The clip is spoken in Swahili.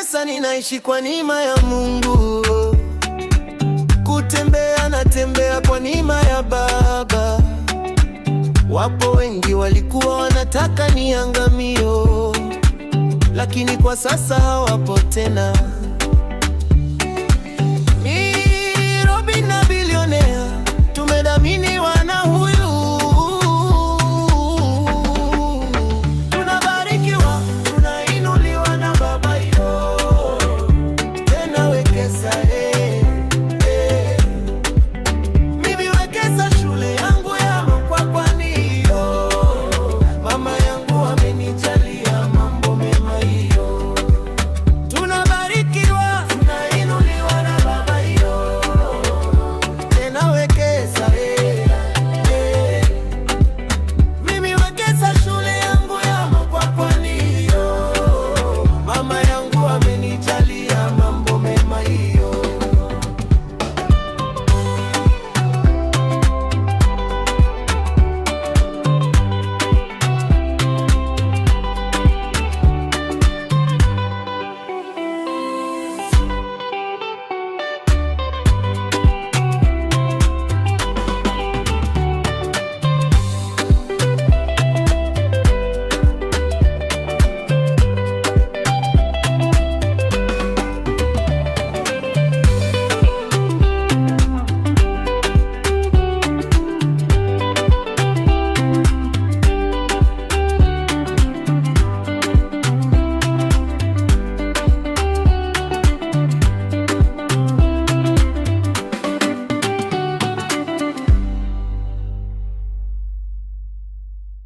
pesa, ninaishi kwa neema ya Mungu. Kutembea natembea kwa neema ya Baba. Wapo wengi walikuwa wanataka niangamio, lakini kwa sasa hawapo tena. Mi Robin na bilionea tumedhaminiwa na huyu